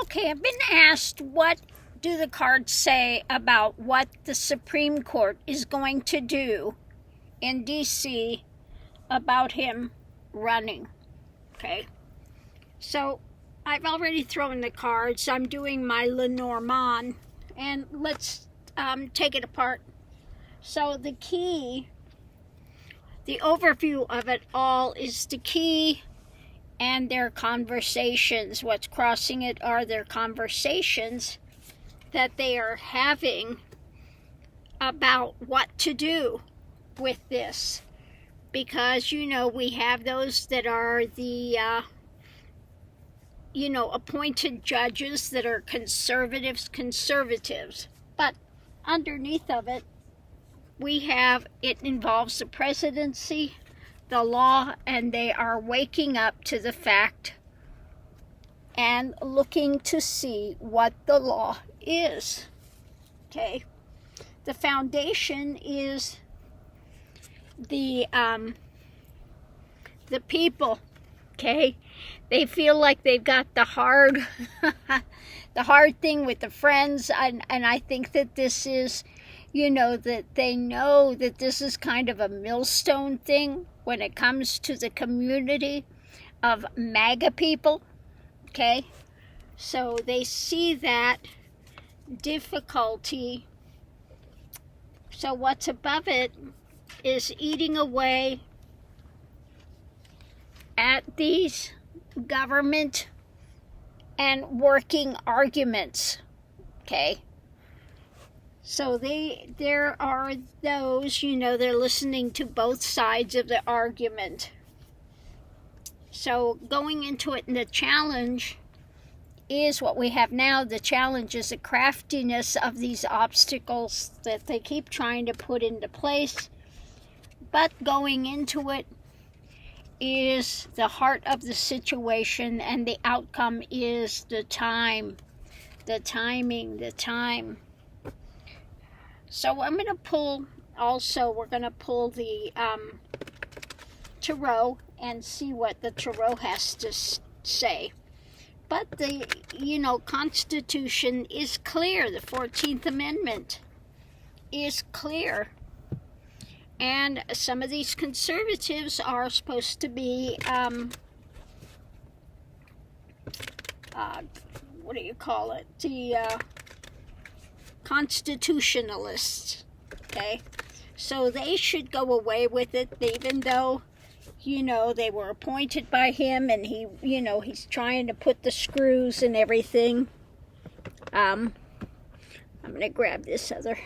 Okay, I've been asked what do the cards say about what the Supreme Court is going to do in D.C. about him running. Okay, so I've already thrown the cards. I'm doing my Lenormand, and let's take it apart. So the key, the overview of it all is the key and their conversations. What's crossing it are their conversations that they are having about what to do with this. Because, we have those that are the, appointed judges that are conservatives. But underneath of it, it involves the presidency, the law, and they are waking up to the fact and looking to see what the law is. Okay? The foundation is the people. Okay? They feel like they've got the hard thing with the friends, and I think that this is, that they know that this is kind of a millstone thing when it comes to the community of MAGA people. Okay? So they see that difficulty. So what's above it is eating away at these government and working arguments. Okay? So there are those, they're listening to both sides of the argument. So going into it, and the challenge is what we have now. The challenge is the craftiness of these obstacles that they keep trying to put into place. But going into it is the heart of the situation, and the outcome is the time, the timing, the time. So I'm going to pull, we're going to pull the Tarot and see what the Tarot has to say. But the, Constitution is clear. The 14th Amendment is clear. And some of these conservatives are supposed to be, The constitutionalists. Okay? So they should go away with it, even though, they were appointed by him, and he, he's trying to put the screws and everything. I'm going to grab this other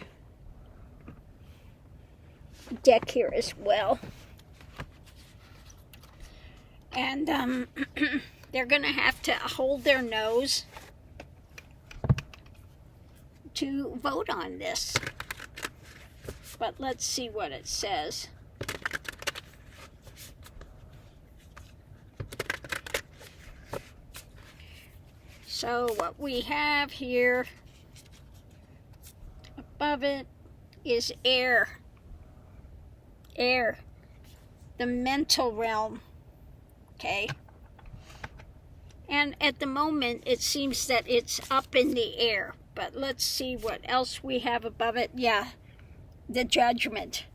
deck here as well. And they're going to have to hold their nose to vote on this. But let's see what it says. So what we have here above it is air. Air. The mental realm. Okay? And at the moment, it seems that it's up in the air. But let's see what else we have above it. Yeah, the judgment.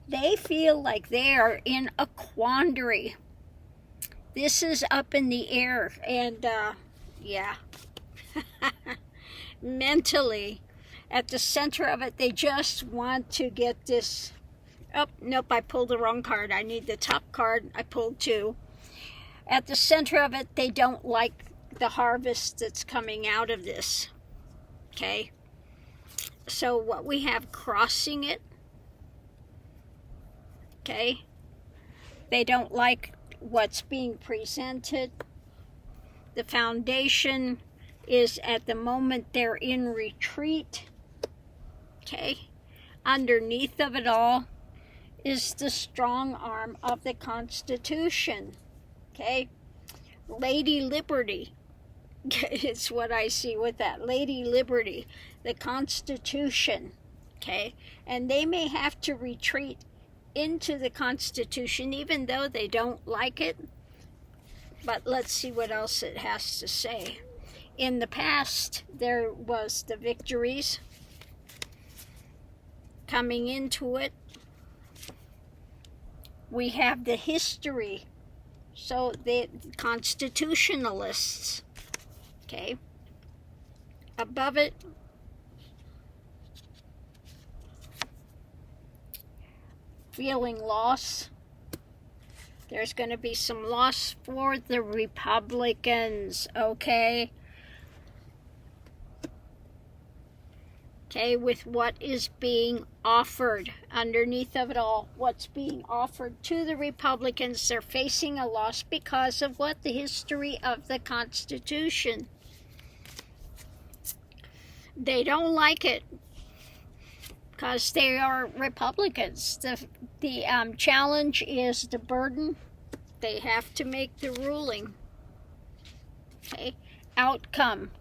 They feel like they are in a quandary. This is up in the air. And, yeah. Mentally, at the center of it, they just want to get this. Oh, nope, I pulled the wrong card. I need the top card. I pulled two. At the center of it, they don't like the harvest that's coming out of this. Okay? So what we have crossing it, okay? They don't like what's being presented. The foundation is, at the moment, they're in retreat. Okay? Underneath of it all is the strong arm of the Constitution. Okay? Lady Liberty. It's what I see with that. Lady Liberty. The Constitution. Okay? And they may have to retreat into the Constitution even though they don't like it. But let's see what else it has to say. In the past, there was the victories. Coming into it, we have the history. So the constitutionalists, okay, above it, feeling loss. There's going to be some loss for the Republicans, okay? Okay, with what is being offered underneath of it all, what's being offered to the Republicans, they're facing a loss because of what? The history of the Constitution. They don't like it because they are Republicans. The challenge is the burden. They have to make the ruling. Okay, outcome.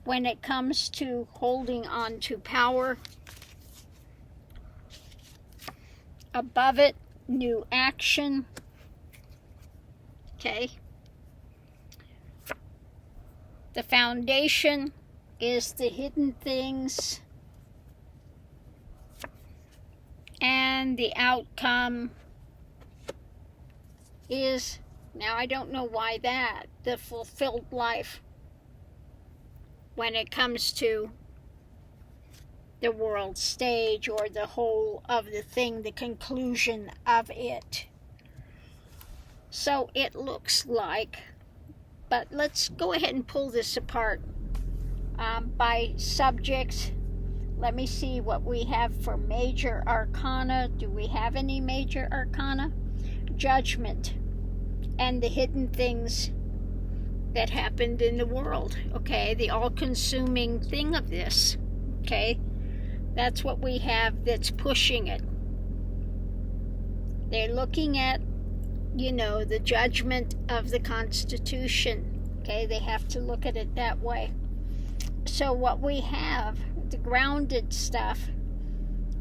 When it comes to holding on to power, above it, new action. Okay. The foundation is the hidden things. And the outcome is, now I don't know why that, the fulfilled life. When it comes to the world stage or the whole of the thing, the conclusion of it. So it looks like, but let's go ahead and pull this apart by subjects. Let me see what we have for major arcana. Do we have any major arcana? Judgment and the hidden things that happened in the world, okay? The all-consuming thing of this, okay? That's what we have that's pushing it. They're looking at, the judgment of the Constitution, okay? They have to look at it that way. So what we have, the grounded stuff,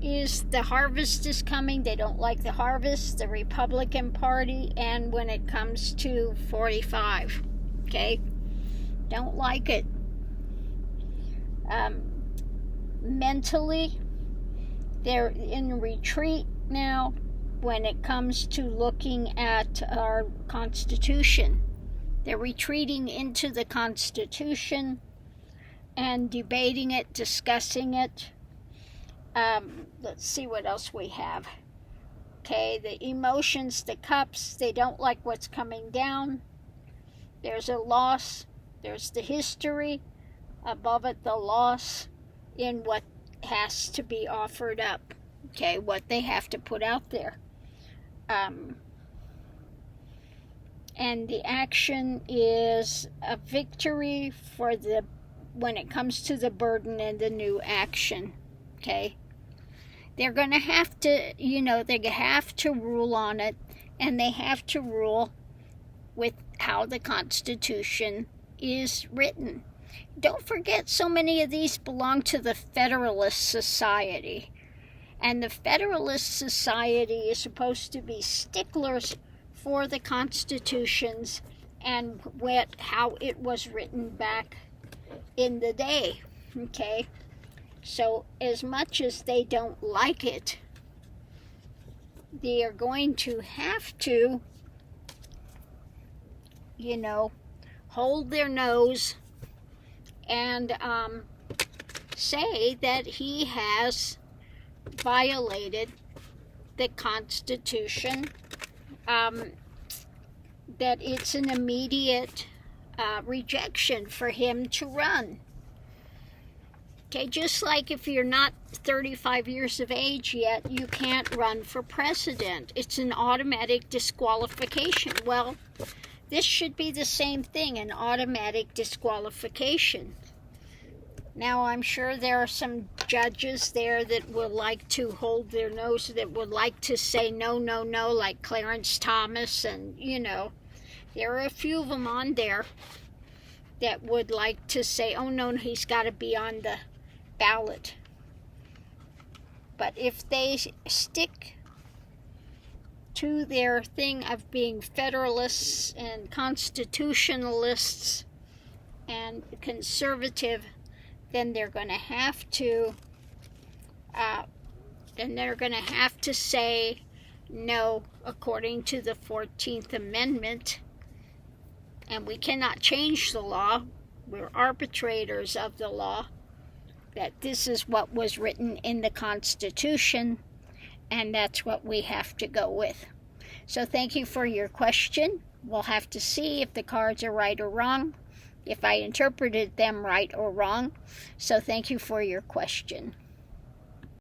is the harvest is coming. They don't like the harvest, the Republican Party, and when it comes to 45, okay, don't like it. Mentally, they're in retreat now when it comes to looking at our Constitution. They're retreating into the Constitution and debating it, discussing it. Let's see what else we have. Okay, the emotions, the cups, they don't like what's coming down. There's a loss. There's the history. Above it, the loss in what has to be offered up. Okay, what they have to put out there. And the action is a victory for when it comes to the burden and the new action. Okay, they're going to have to, they have to rule on it, and they have to rule with how the Constitution is written. Don't forget, so many of these belong to the Federalist Society, and the Federalist Society is supposed to be sticklers for the constitutions and how it was written back in the day. Okay, so as much as they don't like it, they are going to have to, hold their nose and say that he has violated the Constitution, that it's an immediate rejection for him to run. Okay, just like if you're not 35 years of age yet, you can't run for president. It's an automatic disqualification. Well, this should be the same thing, an automatic disqualification. Now, I'm sure there are some judges there that would like to hold their nose, that would like to say no, no, no, like Clarence Thomas, and, there are a few of them on there that would like to say, oh, no, he's got to be on the ballot. But if they stick to their thing of being Federalists and Constitutionalists, and conservative, then they're going to have to say no according to the 14th Amendment. And we cannot change the law. We're arbitrators of the law. That this is what was written in the Constitution, and that's what we have to go with. So thank you for your question. We'll have to see if the cards are right or wrong, if I interpreted them right or wrong. So thank you for your question.